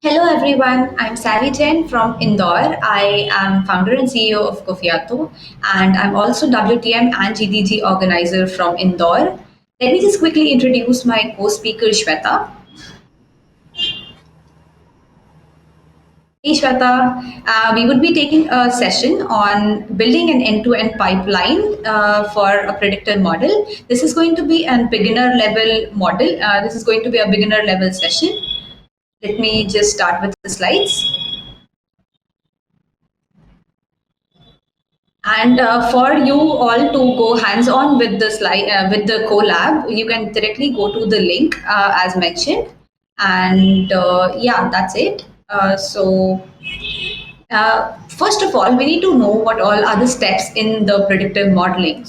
Hello everyone, I'm Sally Jain from Indore. I am founder and CEO of Kofiato, and I'm also WTM and GDG organizer from Indore. Let me just quickly introduce my co-speaker Shweta. Hey Shweta, we would be taking a session on building an end-to-end pipeline for a predictive model. This is going to be a beginner level model. This is going to be a beginner level session. Let me just start with the slides. And for you all to go hands-on with the slide with the collab, you can directly go to the link as mentioned. And yeah, that's it. First of all, we need to know what all are the steps in the predictive modeling.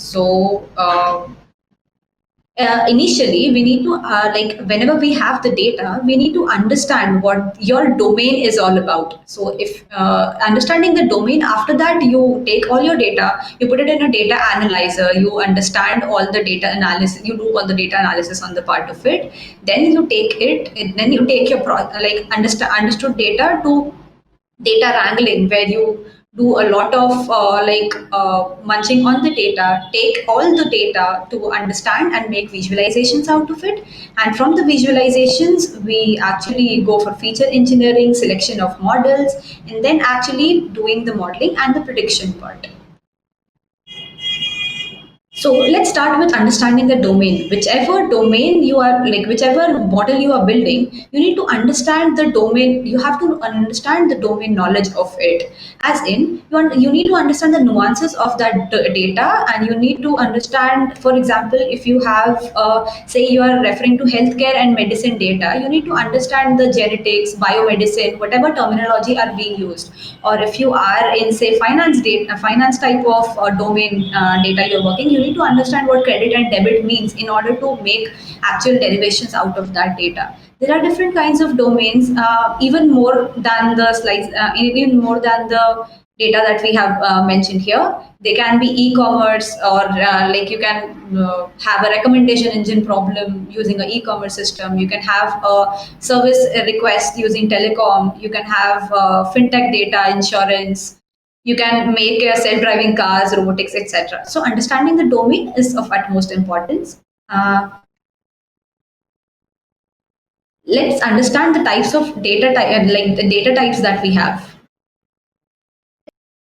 Initially we need to like whenever we have the data we need to understand what your domain is all about. So if understanding the domain, after that you take all your data, you put it in a data analyzer, you understand all the data analysis, you do all the data analysis on the part of it, then you take it, and then you take your understood data to data wrangling, where you do a lot of munching on the data, take all the data to understand and make visualizations out of it. And from the visualizations, we actually go for feature engineering, selection of models, and then actually doing the modeling and the prediction part. So let's start with understanding the domain. Whichever domain you are like, whichever model you are building, you need to understand the domain. You have to understand the domain knowledge of it. As in, you need to understand the nuances of that data, and you need to understand, for example, if you have, say, you are referring to healthcare and medicine data, you need to understand the genetics, biomedicine, whatever terminology are being used. Or if you are in, say, finance data, finance type of domain data you're working, you need to understand what credit and debit means in order to make actual derivations out of that data. There are different kinds of domains, even more than the slides, even more than the data that we have mentioned here. They can be e-commerce, or like you can have a recommendation engine problem using an e-commerce system. You can have a service request using telecom. You can have fintech data, insurance. You can make self-driving cars, robotics, etc. So understanding the domain is of utmost importance. Let's understand the types of data type, like the data types that we have.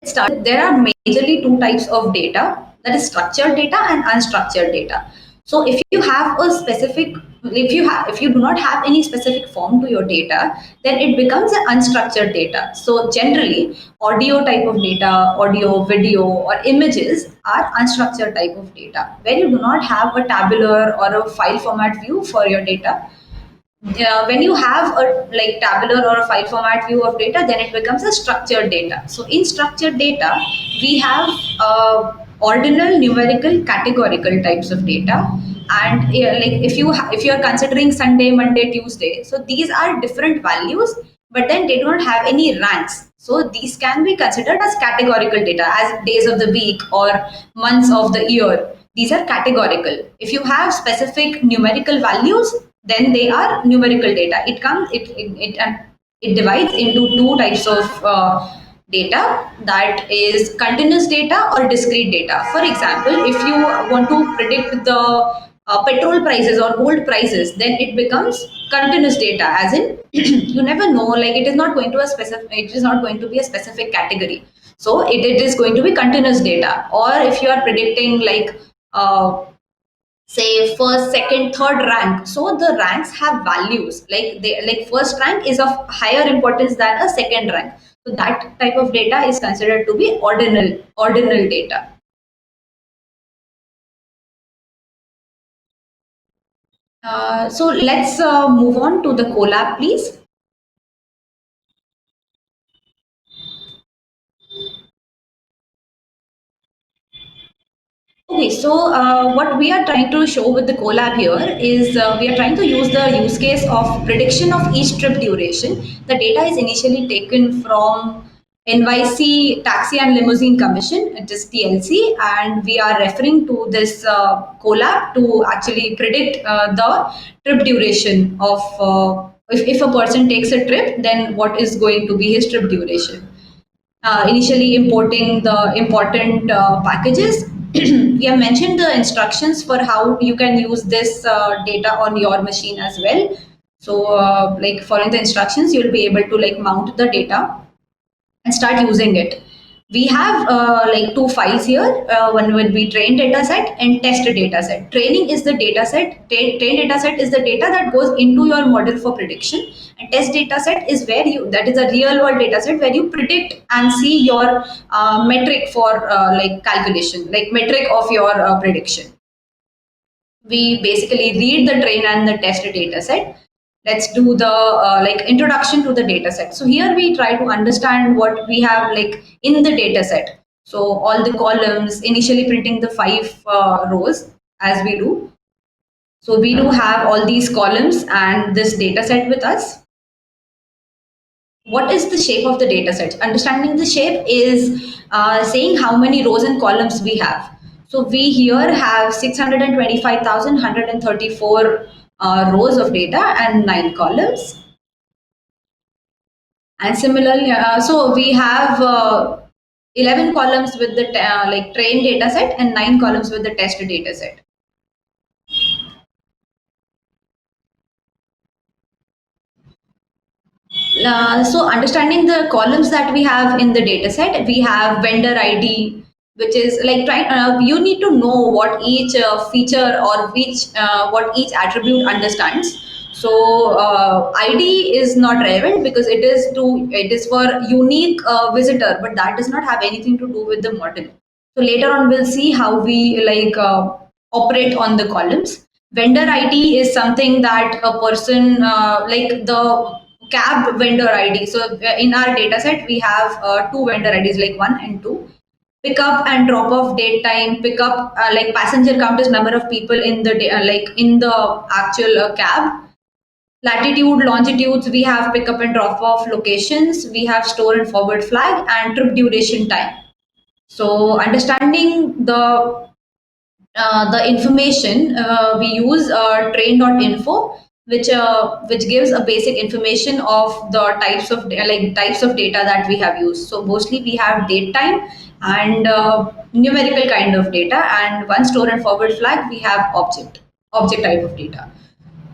Start. There are majorly two types of data, that is structured data and unstructured data. So if you do not have any specific form to your data, then it becomes an unstructured data. So generally audio type of data, audio, video or images are unstructured type of data, where you do not have a tabular or a file format view for your data. When you have a like tabular or a file format view of data, then it becomes a structured data. So in structured data, we have ordinal, numerical, categorical types of data. And like if you are considering Sunday, Monday, Tuesday, so these are different values, but then they do not have any ranks. So these can be considered as categorical data, as days of the week or months of the year. These are categorical. If you have specific numerical values, then they are numerical data. It divides into two types of data, that is continuous data or discrete data. For example, if you want to predict the petrol prices or gold prices, then it becomes continuous data, as in you never know, like it is not going to be a specific category. So it is going to be continuous data. Or if you are predicting like say first, second, third rank, so the ranks have values, like they, like first rank is of higher importance than a second rank, so that type of data is considered to be ordinal data. So let's move on to the collab, please. Okay, so what we are trying to show with the collab here is we are trying to use the use case of prediction of each trip duration. The data is initially taken from NYC Taxi and Limousine Commission, it is TLC, and we are referring to this collab to actually predict the trip duration of If a person takes a trip, then what is going to be his trip duration? Initially importing the important packages. We have mentioned the instructions for how you can use this data on your machine as well. So like following the instructions, you'll be able to like mount the data and start using it. We have like two files here. One will be train data set and test data set. Training is the data set. Train data set is the data that goes into your model for prediction. And test data set is where you, that is a real world data set where you predict and see your metric for like calculation, like metric of your prediction. We basically read the train and the test data set. Let's do the like introduction to the data set. So here we try to understand what we have like in the data set. So all the columns, initially printing the five rows as we do. So we do have all these columns and this data set with us. What is the shape of the data set? Understanding the shape is saying how many rows and columns we have. So we here have 625,134 rows of data and 9 columns. And similarly, so we have 11 columns with the like train data set and 9 columns with the test data set. So understanding the columns that we have in the data set, we have vendor ID, which is like trying, you need to know what each feature or which what each attribute understands. So ID is not relevant because it is for unique visitor, but that does not have anything to do with the model. So later on, we'll see how we like operate on the columns. Vendor ID is something that a person like the cab vendor ID. So in our data set, we have two vendor IDs, like 1 and 2. Pick up and drop off date time. Pick up like passenger count is number of people in the like in the actual cab. Latitude, longitudes, we have pick up and drop off locations. We have store and forward flag and trip duration time. So understanding the information, we use train.info, which gives a basic information of the types of data that we have used. So mostly we have date time and numerical kind of data, and one store and forward flag we have object type of data.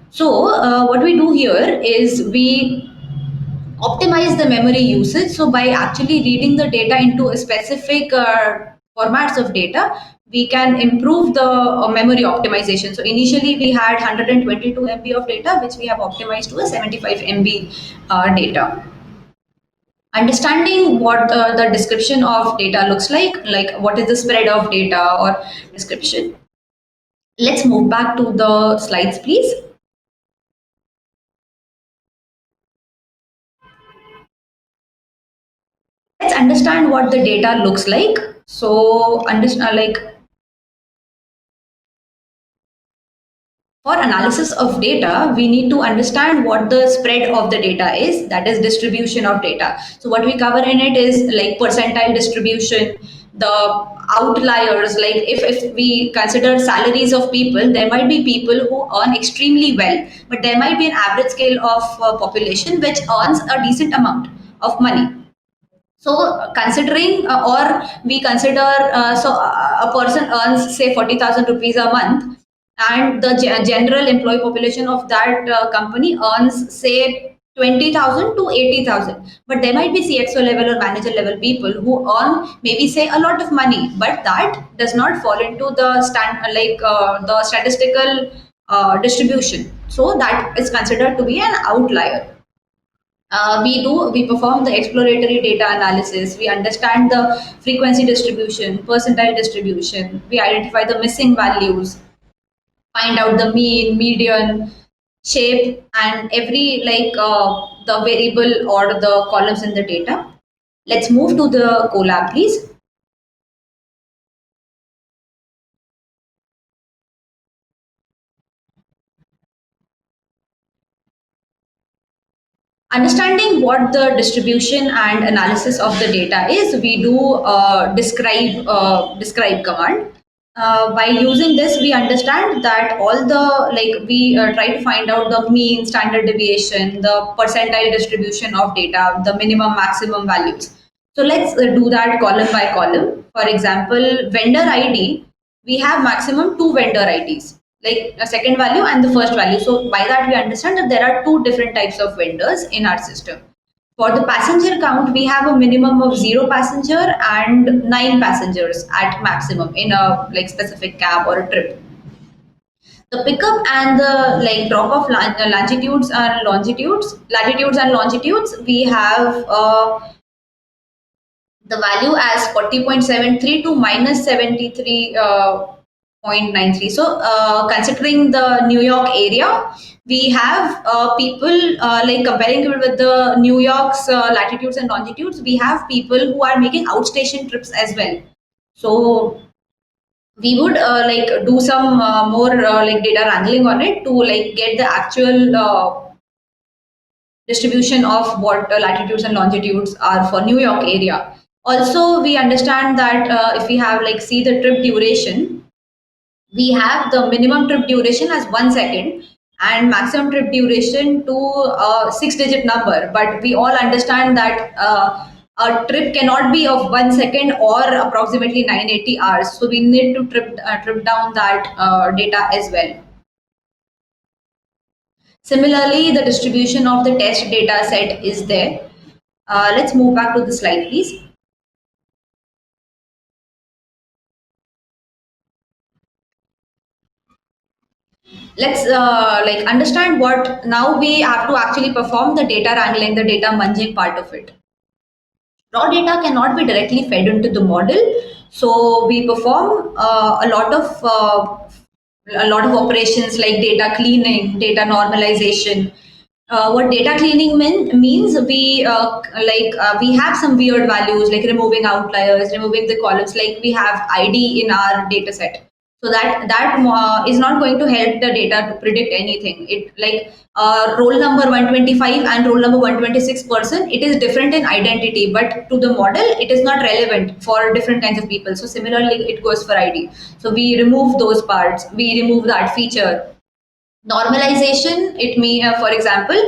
So what we do here is we optimize the memory usage. So by actually reading the data into a specific formats of data, we can improve the memory optimization. So initially we had 122 MB of data, which we have optimized to a 75 MB data. Understanding what the description of data looks like what is the spread of data or description. Let's move back to the slides, please. Let's understand what the data looks like. So understand like for analysis of data, we need to understand what the spread of the data is, that is distribution of data. So what we cover in it is like percentile distribution, the outliers, like if we consider salaries of people, there might be people who earn extremely well, but there might be an average scale of population which earns a decent amount of money. So considering or we consider a person earns say 40,000 rupees a month, and the general employee population of that company earns say 20,000 to 80,000. But there might be CXO level or manager level people who earn maybe say a lot of money, but that does not fall into the the statistical distribution. So that is considered to be an outlier. We perform the exploratory data analysis. We understand the frequency distribution, percentile distribution. We identify the missing values, find out the mean, median, shape, and every the variable or the columns in the data. Let's move to the Colab, please. Understanding what the distribution and analysis of the data is, we do describe command. by using this, we understand that all the, like, we try to find out the mean, standard deviation, the percentile distribution of data, the minimum maximum values. So let's do that column by column. For example, vendor ID, we have maximum two vendor IDs, like a second value and the first value. So by that we understand that there are two different types of vendors in our system. For the passenger count, we have a minimum of 0 passenger and 9 passengers at maximum in a like specific cab or a trip. The pickup and the like drop off latitudes and longitudes, we have the value as 40.73 to minus 73.93. So, considering the New York area, we have people like comparing it with the New York's latitudes and longitudes, we have people who are making outstation trips as well. So, we would like do some more like data wrangling on it to like get the actual distribution of what latitudes and longitudes are for New York area. Also, we understand that if we have like see the trip duration, we have the minimum trip duration as 1 second and maximum trip duration to a six-digit number. But we all understand that a trip cannot be of 1 second or approximately 980 hours. So we need to trip down that data as well. Similarly, the distribution of the test data set is there. Let's move back to the slide, please. Let's like understand what now we have to actually perform the data wrangling, the data munging part of it. Raw data cannot be directly fed into the model, so we perform a lot of operations like data cleaning, data normalization. What data cleaning means, we have some weird values like removing outliers, removing the columns, like we have ID in our data set. So that is not going to help the data to predict anything. It like roll number 125 and roll number 126 person, it is different in identity, but to the model it is not relevant for different kinds of people. So similarly it goes for ID. So we remove those parts, we remove that feature. Normalization, it may for example,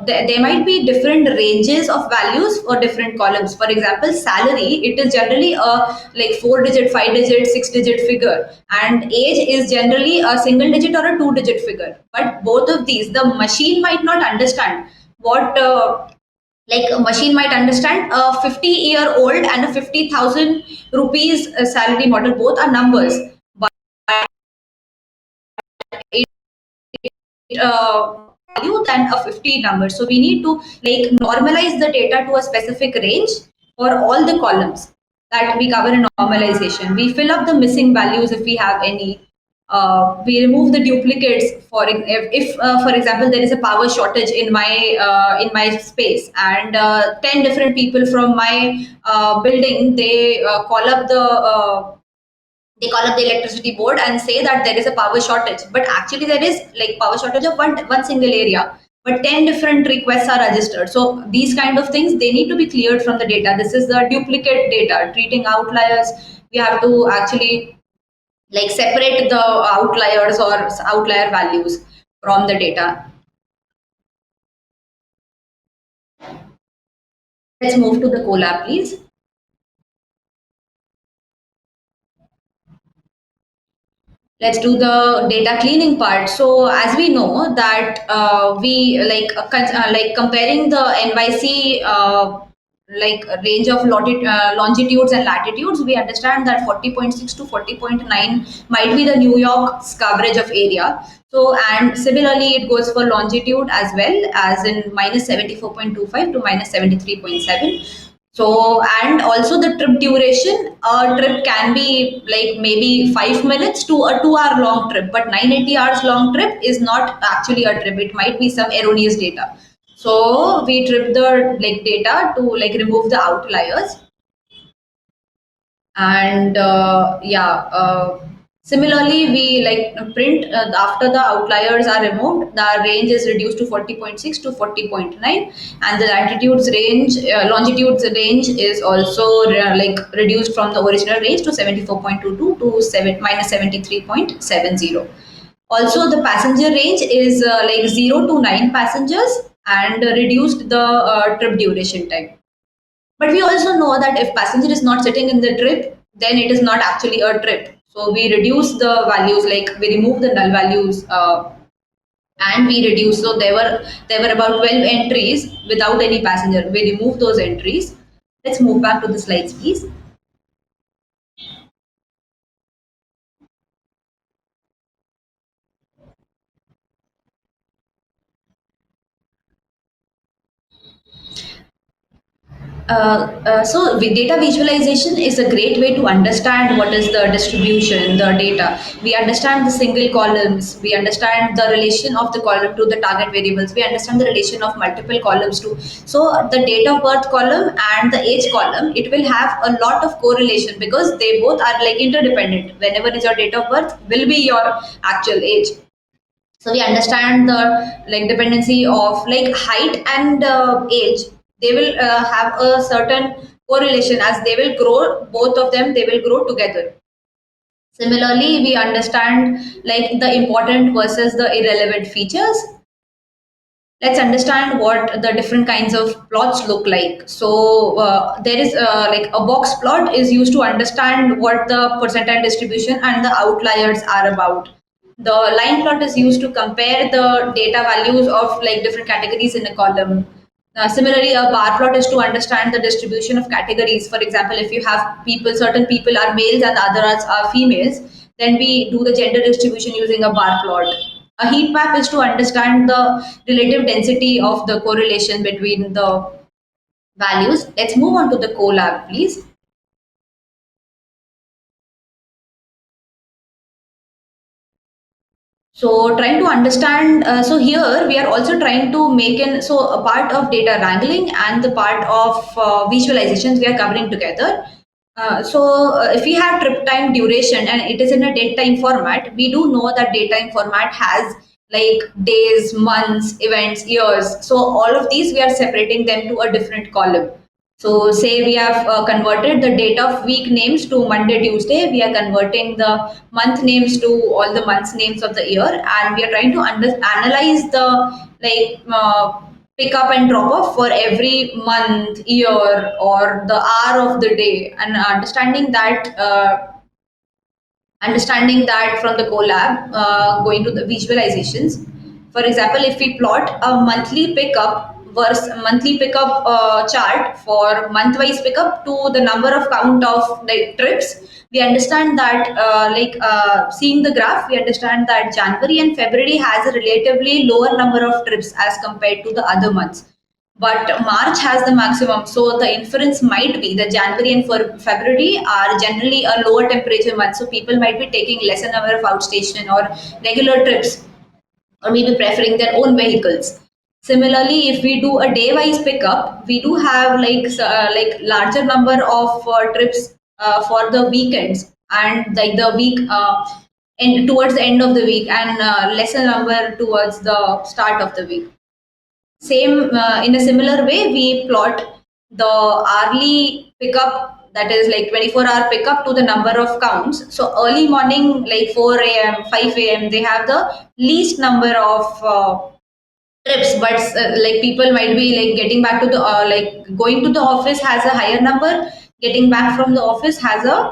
there might be different ranges of values for different columns. For example, salary, it is generally a like 4 digit, 5 digit, 6 digit figure, and age is generally a single digit or a 2 digit figure. But both of these, the machine might not understand what like a machine might understand a 50-year-old and a 50,000 rupees salary model, both are numbers, but it value than a 50 number. So we need to like normalize the data to a specific range for all the columns that we cover in normalization. We fill up the missing values if we have any. We remove the duplicates for if for example there is a power shortage in my space, and 10 different people from my building, they call up the electricity board and say that there is a power shortage, but actually there is like power shortage of one single area, but 10 different requests are registered. So these kind of things, they need to be cleared from the data. This is the duplicate data, treating outliers. We have to actually like separate the outliers or outlier values from the data. Let's move to the Colab, please. Let's do the data cleaning part. So as we know that we like comparing the NYC like range of longitudes and latitudes, we understand that 40.6 to 40.9 might be the New York's coverage of area. So, and similarly it goes for longitude as well, as in minus 74.25 to minus 73.7. So, and also the trip duration, a trip can be like maybe 5 minutes to a 2 hour long trip, but 980 hours long trip is not actually a trip. It might be some erroneous data. So we trip the like data to like remove the outliers. And Similarly, we like print after the outliers are removed, the range is reduced to 40.6 to 40.9, and the longitude's range is also like reduced from the original range to 74.22 to 73.70. Also, the passenger range is like 0 to 9 passengers and reduced the trip duration time. But we also know that if passenger is not sitting in the trip, then it is not actually a trip. So we reduce the values, like we remove the null values, and we reduce. So there were about 12 entries without any passenger. We remove those entries. Let's move back to the slides, please. So data visualization is a great way to understand what is the distribution, the data. We understand the single columns. We understand the relation of the column to the target variables. We understand the relation of multiple columns too. So the date of birth column and the age column, it will have a lot of correlation because they both are like interdependent. Whenever is your date of birth will be your actual age. So we understand the like dependency of like height and age. They will have a certain correlation. As they will grow, both of them, they will grow together. Similarly, we understand like the important versus the irrelevant features. Let's understand what the different kinds of plots look like. So there is like a box plot is used to understand what the percentile distribution and the outliers are about. The line plot is used to compare the data values of like different categories in a column. Similarly, a bar plot is to understand the distribution of categories. For example, if you have people, certain people are males and others are females, then we do the gender distribution using a bar plot. A heat map is to understand the relative density of the correlation between the values. Let's move on to the Colab, please. So trying to understand, so here we are also trying to make so a part of data wrangling and the part of visualizations we are covering together. If we have trip time duration and it is in a date time format, we do know that date time format has like days, months, events, years. So all of these we are separating them to a different column. So say we have converted the date of week names to Monday, Tuesday. We are converting the month names to all the months names of the year, and we are trying to analyze the like pick up and drop off for every month, year, or the hour of the day, and understanding that from the Colab, going to the visualizations. For example, if we plot a monthly pickup versus monthly pickup chart for month-wise pickup to the number of count of like trips, we understand that seeing the graph, we understand that January and February has a relatively lower number of trips as compared to the other months, but March has the maximum. So the inference might be that January and February are generally a lower temperature month. So people might be taking lesser number of outstation or regular trips, or maybe preferring their own vehicles. Similarly, if we do a day-wise pickup, we do have like larger number of trips for the weekends and like the week and towards the end of the week, and lesser number towards the start of the week. Same in a similar way, we plot the hourly pickup, that is like 24-hour pickup to the number of counts. So early morning, like 4 a.m., 5 a.m., they have the least number of trips, but like people might be like getting back to the like going to the office has a higher number, getting back from the office has a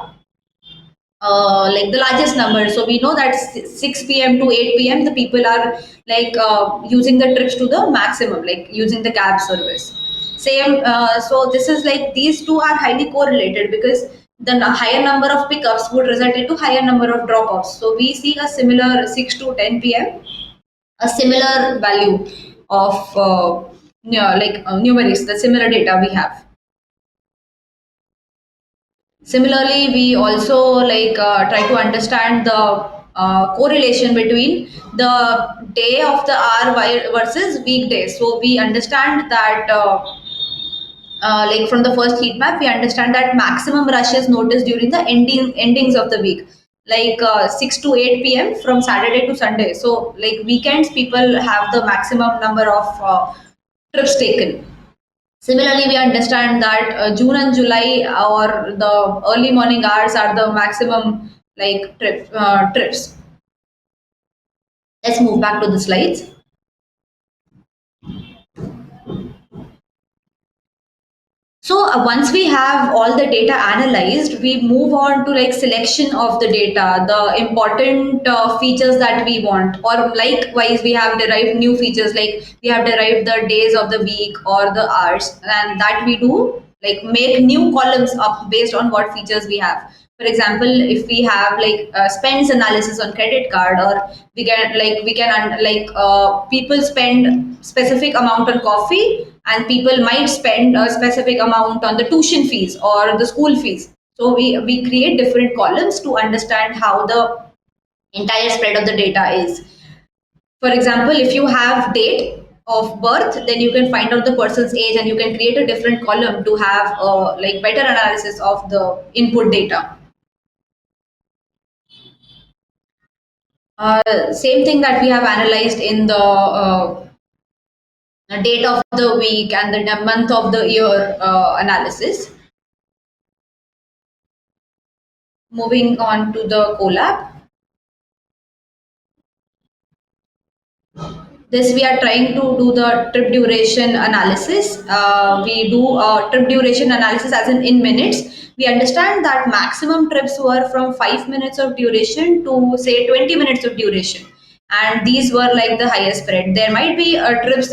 like the largest number. So we know that 6 p.m. to 8 p.m. the people are like using the trips to the maximum, like using the cab service. Same. So this is like these two are highly correlated because the higher number of pickups would result into higher number of drop-offs. So we see a similar 6 to 10 p.m. a similar value of numerics, the similar data we have. Similarly, we also like try to understand the correlation between the day of the hour versus weekdays. So we understand that like from the first heat map, we understand that maximum rush is noticed during the endings of the week. like 6 to 8 p.m. from Saturday to Sunday. So like weekends, people have the maximum number of trips taken. Similarly, we understand that June and July or the early morning hours are the maximum like trips. Let's move back to the slides. So once we have all the data analyzed, we move on to like selection of the data, the important features that we want, or likewise we have derived new features, like we have derived the days of the week or the hours, and that we do like make new columns up based on what features we have. For example, if we have like spends analysis on credit card, or people spend specific amount on coffee, and people might spend a specific amount on the tuition fees or the school fees. So we create different columns to understand how the entire spread of the data is. For example, if you have date of birth, then you can find out the person's age, and you can create a different column to have like better analysis of the input data. Same thing that we have analyzed in the date of the week and the month of the year analysis. Moving on to the Colab. This we are trying to do the trip duration analysis. We do trip duration analysis as in minutes. We understand that maximum trips were from 5 minutes of duration to say 20 minutes of duration, and these were like the highest spread. There might be trips.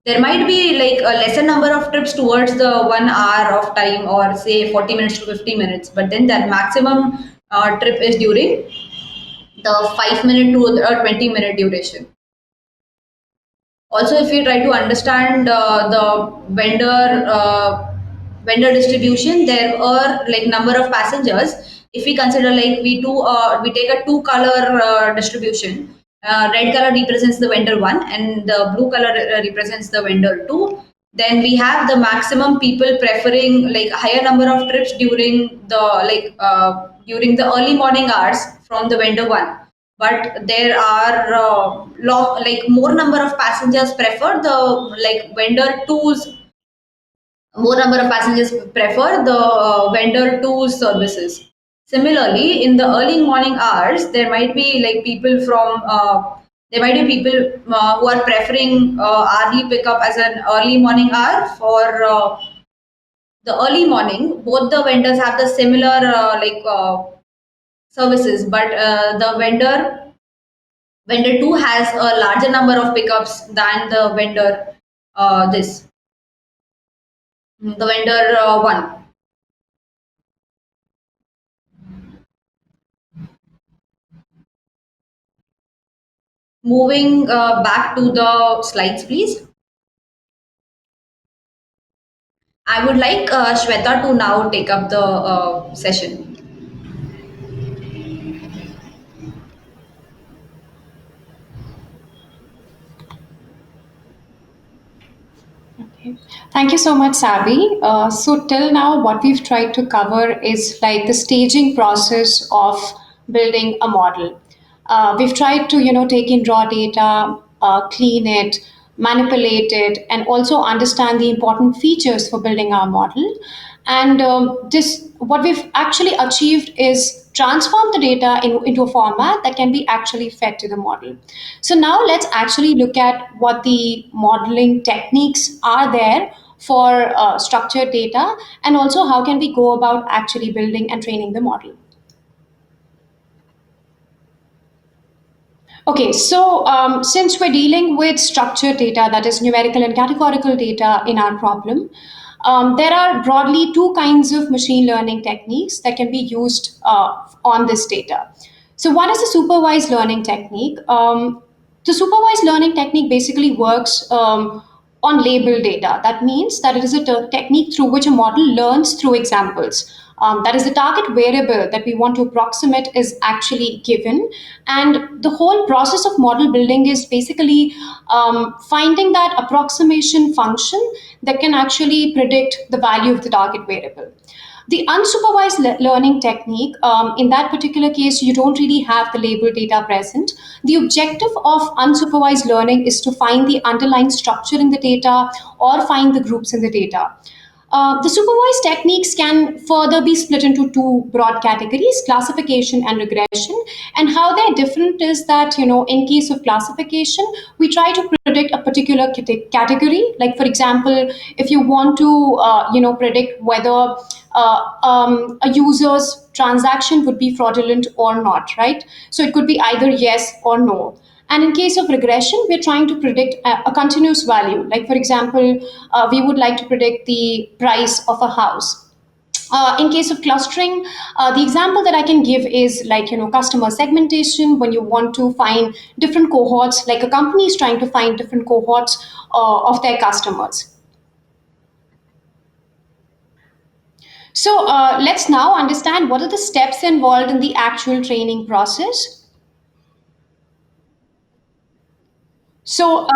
There might be like a lesser number of trips towards the 1 hour of time, or say 40 minutes to 50 minutes, but then that maximum trip is during the 5 minute to 20-minute duration. Also, if we try to understand the vendor distribution, there are like number of passengers. If we consider like we take a two color distribution. Red color represents the vendor one, and the blue color represents the vendor two. Then we have the maximum people preferring like higher number of trips during the early morning hours from the vendor one, but there are like more number of passengers prefer the like vendor twos. More number of passengers prefer the vendor twos services. Similarly, in the early morning hours, there might be like people from there might be people who are preferring early pickup as an early morning hour for the early morning. Both the vendors have the similar services, but the vendor 2 has a larger number of pickups than this the vendor 1. Moving back to the slides, please. I would like Shweta to now take up the session. Okay. Thank you so much, Sabi. So till now, what we've tried to cover is like the staging process of building a model. We've tried to, take in raw data, clean it, manipulate it, and also understand the important features for building our model. And this, what we've actually achieved is transform the data into a format that can be actually fed to the model. So now let's actually look at what the modeling techniques are there for structured data, and also how can we go about actually building and training the model. Okay, so since we're dealing with structured data, that is numerical and categorical data in our problem, there are broadly two kinds of machine learning techniques that can be used on this data. So one is the supervised learning technique. The supervised learning technique basically works on label data. That means that it is a technique through which a model learns through examples. That is, the target variable that we want to approximate is actually given. And the whole process of model building is basically finding that approximation function that can actually predict the value of the target variable. The unsupervised learning technique, in that particular case, you don't really have the label data present. The objective of unsupervised learning is to find the underlying structure in the data or find the groups in the data. The supervised techniques can further be split into two broad categories: classification and regression. And how they're different is that, in case of classification, we try to predict a particular category. Like, for example, if you want to, predict whether a user's transaction would be fraudulent or not, right? So it could be either yes or no. And in case of regression, we're trying to predict a continuous value. Like, for example, we would like to predict the price of a house. In case of clustering, the example that I can give is like, customer segmentation. When you want to find different cohorts, like a company is trying to find different cohorts of their customers. So let's now understand what are the steps involved in the actual training process. So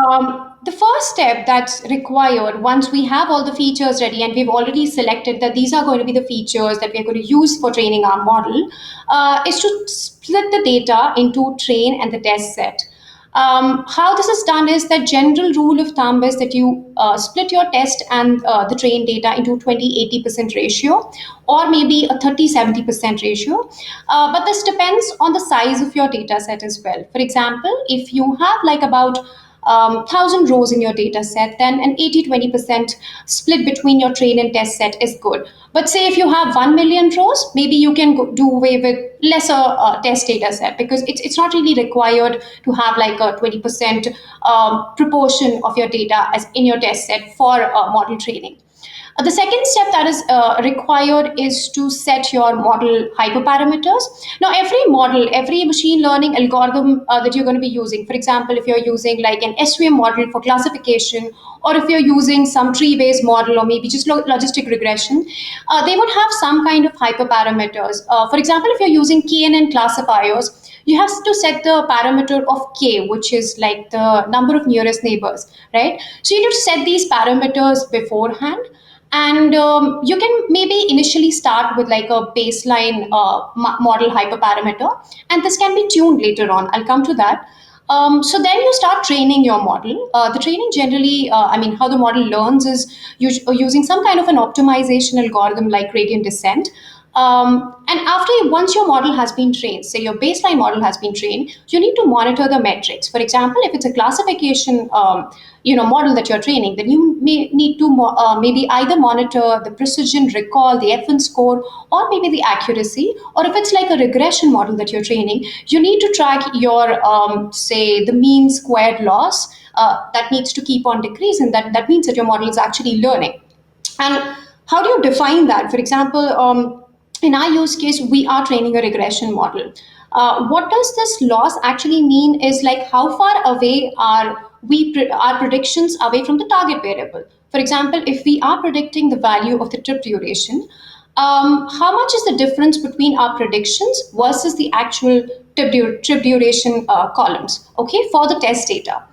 the first step that's required once we have all the features ready and we've already selected that these are going to be the features that we're going to use for training our model is to split the data into train and the test set. How this is done is that general rule of thumb is that you split your test and the train data into 20-80% ratio, or maybe a 30-70% ratio. But this depends on the size of your data set as well. For example, if you have like about 1,000 rows in your data set, then an 80-20% split between your train and test set is good. But say if you have 1 million rows, maybe you can do away with lesser test data set, because it's not really required to have like a 20% proportion of your data as in your test set for model training. The second step that is required is to set your model hyperparameters. Now, every model, every machine learning algorithm that you're going to be using, for example, if you're using like an SVM model for classification, or if you're using some tree-based model, or maybe just logistic regression, they would have some kind of hyperparameters. For example, if you're using KNN classifiers, you have to set the parameter of k, which is like the number of nearest neighbors, right? So you need to set these parameters beforehand. And you can maybe initially start with like a baseline model hyperparameter, and this can be tuned later on. I'll come to that. So then you start training your model. The training generally, how the model learns is using some kind of an optimization algorithm like gradient descent. And once your model has been trained, say your baseline model has been trained, you need to monitor the metrics. For example, if it's a classification model that you're training, then you may need to maybe either monitor the precision, recall, the F1 score, or maybe the accuracy. Or if it's like a regression model that you're training, you need to track your say the mean squared loss that needs to keep on decreasing. That means that your model is actually learning. And how do you define that? For example, in our use case, we are training a regression model. What does this loss actually mean is like how far away are our predictions away from the target variable. For example, if we are predicting the value of the trip duration, how much is the difference between our predictions versus the actual trip duration columns, okay, for the test data?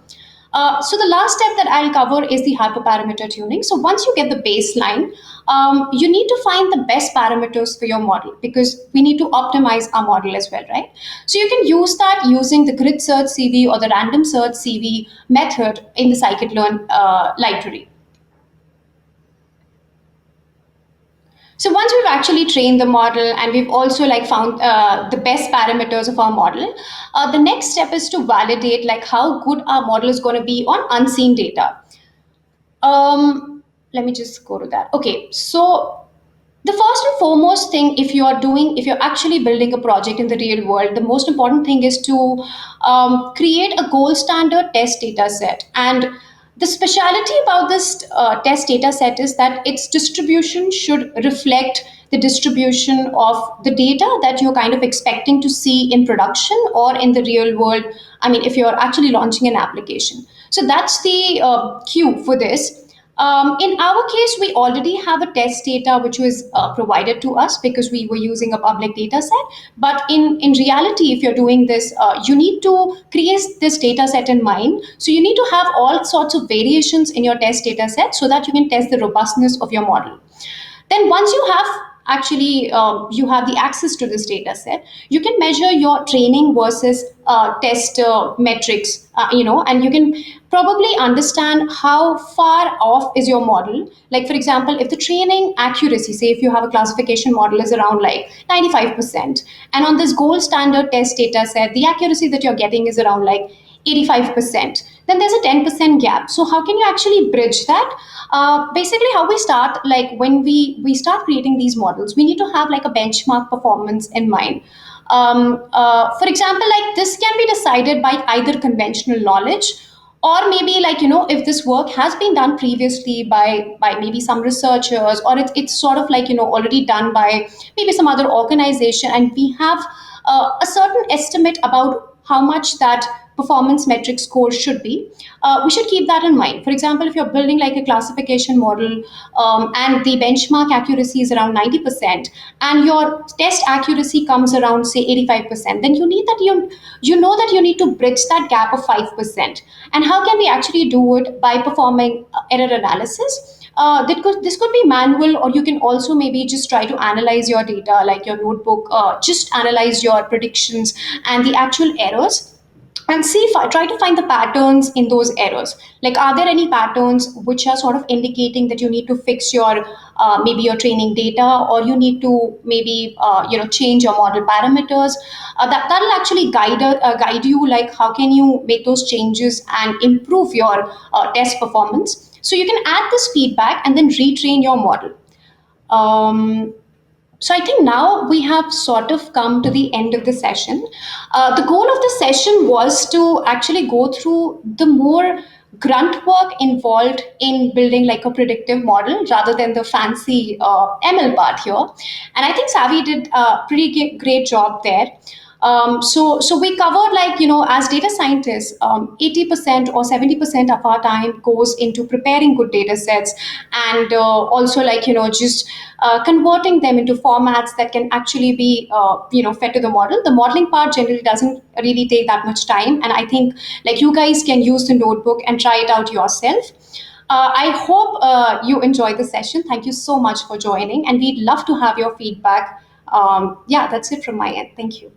So the last step that I'll cover is the hyperparameter tuning. So once you get the baseline, you need to find the best parameters for your model, because we need to optimize our model as well, right? So you can use that using the grid search CV or the random search CV method in the scikit-learn library. So once we've actually trained the model and we've also like found the best parameters of our model, the next step is to validate like how good our model is going to be on unseen data. Let me just go to that. Okay, so the first and foremost thing, if you're actually building a project in the real world, the most important thing is to create a gold standard test data set. And The speciality about this test data set is that its distribution should reflect the distribution of the data that you're kind of expecting to see in production or in the real world. I mean, if you're actually launching an application. So that's the cue for this. In our case, we already have a test data which was provided to us because we were using a public data set. But in reality, if you're doing this, you need to create this data set in mind. So you need to have all sorts of variations in your test data set so that you can test the robustness of your model. Then once you have actually you have the access to this data set, you can measure your training versus test metrics, and you can probably understand how far off is your model. Like for example, if the training accuracy, say if you have a classification model, is around like 95%, and on this gold standard test data set the accuracy that you're getting is around like 85%, then there's a 10% gap. So how can you actually bridge that? Basically, how we start, like when we start creating these models, we need to have like a benchmark performance in mind. For example, like this can be decided by either conventional knowledge, or maybe like if this work has been done previously by maybe some researchers, or it's sort of like already done by maybe some other organization, and we have a certain estimate about how much that performance metric score should be. We should keep that in mind. For example, if you're building like a classification model, and the benchmark accuracy is around 90%, and your test accuracy comes around say 85%, then you need that you know that you need to bridge that gap of 5%. And how can we actually do it? By performing error analysis. This could be manual, or you can also maybe just try to analyze your data, like your notebook, just analyze your predictions and the actual errors, and see if I try to find the patterns in those errors. Like, are there any patterns which are sort of indicating that you need to fix your maybe your training data, or you need to maybe change your model parameters? That'll actually guide you, like how can you make those changes and improve your test performance. So you can add this feedback and then retrain your model. Um, so I think now we have sort of come to the end of the session. The goal of the session was to actually go through the more grunt work involved in building like a predictive model rather than the fancy ML part here. And I think Savvy did a pretty great job there. So we covered, like, as data scientists, 80% or 70% of our time goes into preparing good data sets, and also, like, just converting them into formats that can actually be fed to the model. The modeling part generally doesn't really take that much time, and I think like you guys can use the notebook and try it out yourself. I hope you enjoyed the session. Thank you so much for joining, and we'd love to have your feedback. Yeah, that's it from my end. Thank you.